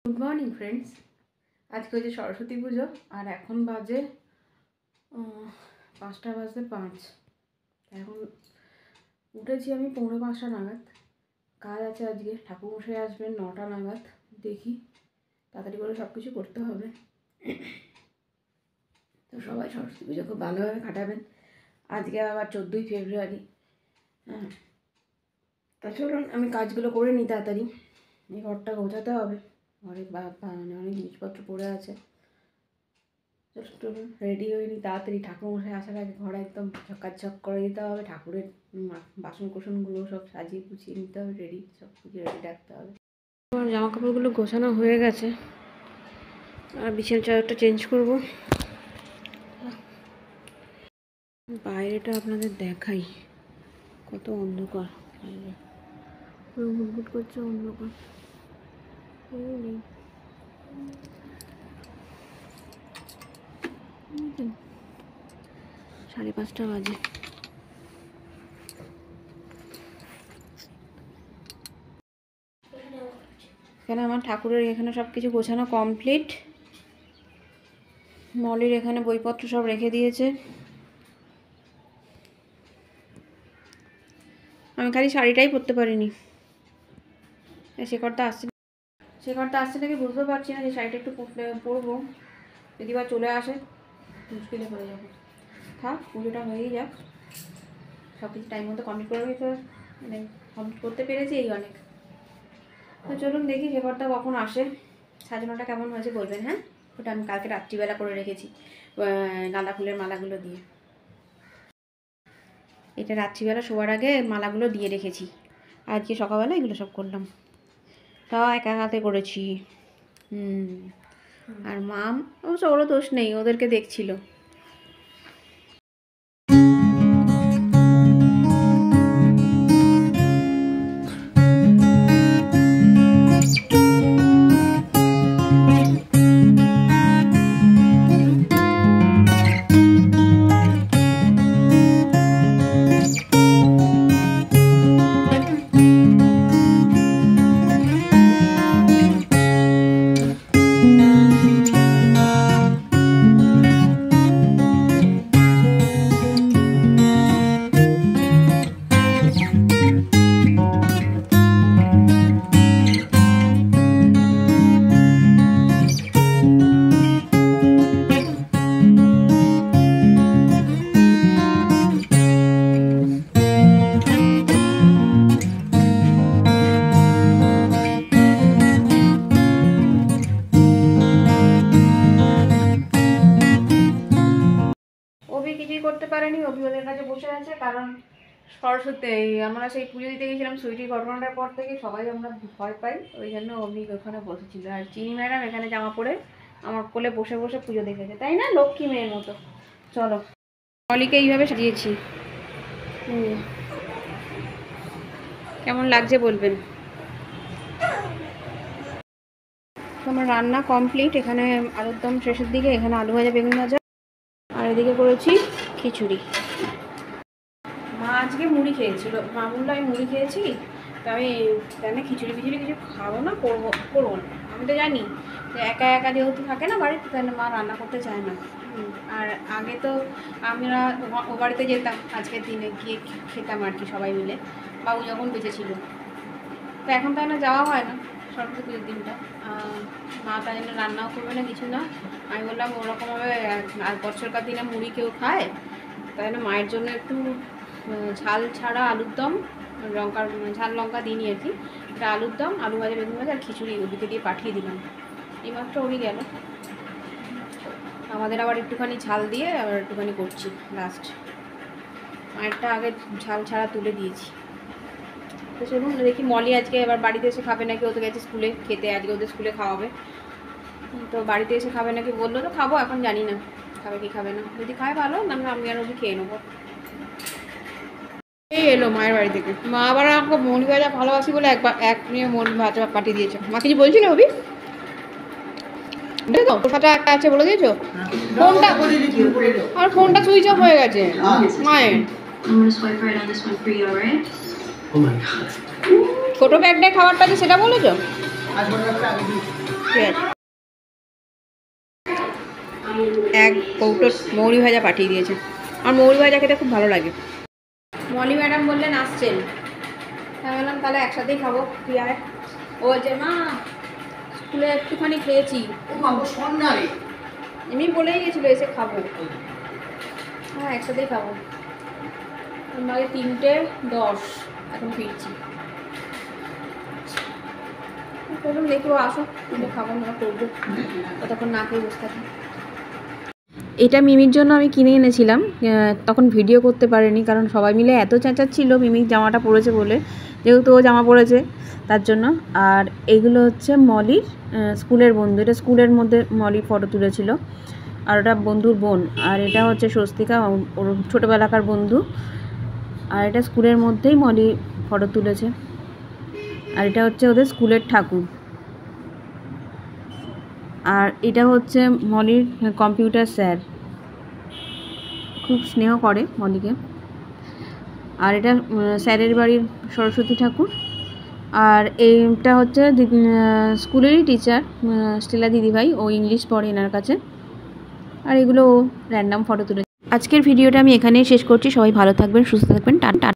Good morning friends. আজকে হচ্ছে সরস্বতী পুজো আর এখন বাজে 5টা বাজতে 5। এখন উঠেছি আমি 4:45 নাগাদ। কাজ আছে আজকে, ঠাকুরমশাই আসবেন 9টা নাগাদ। দেখি তাড়াতাড়ি করে সব কিছু করতে হবে। তো সবাই সরস্বতী পুজো খুব ভালোভাবে কাটাবেন। আজকে আবার 14ই ফেব্রুয়ারি। হ্যাঁ, তা চলুন আমি কাজগুলো করে নিই তাড়াতাড়ি। এই ঘরটা গোছাতে হবে, ঘরে অনেক জিনিসপত্র পড়ে আছে। চলুন রেডি হয়ে নিই তাড়াতাড়ি, ঠাকুরমশাই আসার আগে ঘর একদম ঝকঝক করে দিতে হবে। ঠাকুরের বাসন কোসনগুলো সব সাজিয়ে গুছিয়ে নিতে হবে, রেডি সব কিছু রেডি রাখতে হবে। আমার জামা কাপড়গুলো গোছানো হয়ে গেছে, আর বিছানার চাদরটা চেঞ্জ করব। বাইরেটা আপনাদের দেখাই, কত অন্ধকার, পুরো ঘুটঘুট করছে অন্ধকার। 5:30 বাজে। এখানে আমার ঠাকুরের এখানে সব কিছু গোছানো কমপ্লিট। মলির এখানে বইপত্র সব রেখে দিয়েছে। আমি খালি শাড়িটাই পরতে পারিনি, শেখরটা আসছে নাকি বুঝতে পারছি না যে শাড়িটা একটু পরবো। যদি বা চলে আসে মুশকিলে পড়ে যাবো। থাক, পুজোটা হয়েই যাক, সব কিছু টাইম মতো কমপ্লিট করে তো, মানে কমপ্লিট করতে পেরেছি এই অনেক। তো চলুন দেখি শেখরটা কখন আসে। সাজানোটা কেমন হয়েছে বলবেন। হ্যাঁ, ওটা আমি কালকে রাত্রিবেলা করে রেখেছি গাঁদা ফুলের মালাগুলো দিয়ে। এটা রাত্রিবেলা শোয়ার আগে মালাগুলো দিয়ে রেখেছি, আজকে সকালবেলা এগুলো সব করলাম, সব একা হাতে করেছি। আর মাম অবশ্য ওরও দোষ নেই, ওদেরকে দেখছিল। কিছুই করতে পারেনি, ওদের কাছে বসে আছে। কারণ সরস্বতী আমরা সেই পুজো দিতে গেছিলাম, সুইটির ঘটনাটার পর থেকে সবাই আমরা ভয় পাই, ওই জন্য অভি ওখানে বসেছিল। আর চিনি ম্যাডাম এখানে জামা পরে আমার কোলে বসে বসে পুজো দেখেছে, তাই না? লক্ষ্মী মেয়ের মতো। চলো, অলিকে এইভাবে সাজিয়েছি, কেমন লাগছে বলবেন। আমার রান্না কমপ্লিট। এখানে আলুর দম শেষের দিকে, এখানে আলু ভাজা বেগুন ভাজা, আর এদিকে করেছি খিচুড়ি। মা আজকে মুড়ি খেয়েছিল, মা বললো আমি মুড়ি খেয়েছি, তো আমি তাহলে খিচুড়ি কিছু খাবো না, করবো না। আমি তো জানি যে একা একা যেহেতু থাকে না বাড়িতে, তাহলে মা রান্না করতে চায় না। আর আগে তো আমরা ও বাড়িতে যেতাম, আজকের দিনে গিয়ে খেতাম আর কি সবাই মিলে, বাবু যখন বেঁচে ছিল। তো এখন তো না যাওয়া হয় না সরস্বতী পুজোর দিনটা। মা তাই জন্য রান্নাও করবে না, কিছু না। আমি বললাম ওরকমভাবে আর বছরকার দিনে মুড়ি কেউ খায়, তাই জন্য মায়ের জন্য একটু ঝাল ছাড়া আলুর দম, ঝাল লঙ্কা দিইনি আর কি, এটা আলুর দম, আলু ভাজা বেগুন ভাজা আর খিচুড়ি ওদিকে দিয়ে পাঠিয়ে দিলাম। এইমাত্র উনি গেল। আমাদের আবার একটুখানি ঝাল দিয়ে আবার একটুখানি করছি লাস্ট। মায়েরটা আগে ঝাল ছাড়া তুলে দিয়েছি। তো চলুন দেখি, মলি আজকে এবার বাড়িতে এসে খাবে নাকি। ও তো গেছে স্কুলে খেতে, আজকে ওদের স্কুলে খাওয়াবে, তো বাড়িতে এসে খাবে নাকি বললো। তো খাবো, এখন জানি না খাবে কি খাবে না। যদি খায় ভালো, না আমি আর ওকে খেয়ে নেবো। এই এলো মায়ের বাড়ি থেকে। মা আবার আমাকে মুড়ি ভাজা ভালোবাসি বলে এক নিয়ে মুড়ি ভাজা পাঠিয়ে দিয়েছে। মা কিছু বলছিল অভি? দেখো কথাটা একটা আছে বলে দিয়েছো। ফোনটা আর ফোনটা সুইচ অফ হয়ে গেছে মায়ের। ছোট ব্যাগটায় খাবারটা আছে সেটা বলেছো? আছে। এক কৌটো মৌরি ভাজা পাঠিয়ে দিয়েছে। আমার মৌরি ভাজা খেতে খুব ভালো লাগে। মলি ম্যাডাম বললেন আসছেন, আমি বললাম তাহলে একসাথেই খাবো। প্রিয়ায় ও বলছে মা স্কুলে একটুখানি খেয়েছি। এমনি বলেই গেছিলো এসে খাবো। হ্যাঁ একসাথেই খাবো। আমাকে 3:10 এখন ফিরছি। বলুন দেখি ও আসো, খাবো আমরা করবো, ততক্ষণ না খেয়ে বসে থাকি। এটা মিমির জন্য আমি কিনে এনেছিলাম, তখন ভিডিও করতে পারিনি কারণ সবাই মিলে এত চেঁচাচ্ছিল মিমির জামাটা পরেছে বলে, যেহেতু ও জামা পরেছে তার জন্য। আর এইগুলো হচ্ছে মলির স্কুলের বন্ধু, এটা স্কুলের মধ্যে মলি ফটো তুলেছিল, আর ওটা বন্ধুর বোন। আর এটা হচ্ছে স্বস্তিকা, ওর ছোটোবেলাকার বন্ধু। আর এটা স্কুলের মধ্যেই মলি ফটো তুলেছে। আর এটা হচ্ছে ওদের স্কুলের ঠাকুর। আর এটা হচ্ছে মলির কম্পিউটার স্যার, খুব স্নেহ করে মলিকে। আর এটা স্যারের বাড়ির সরস্বতী ঠাকুর। আর এইটা হচ্ছে স্কুলেরই টিচার স্টেলা দিদিভাই, ও ইংলিশ পড়ে এনার কাছে। আর এগুলো ও র্যান্ডাম ফটো তুলেছে। আজকের ভিডিওটা আমি এখানেই শেষ করছি। সবাই ভালো থাকবেন, সুস্থ থাকবেন, টাটা।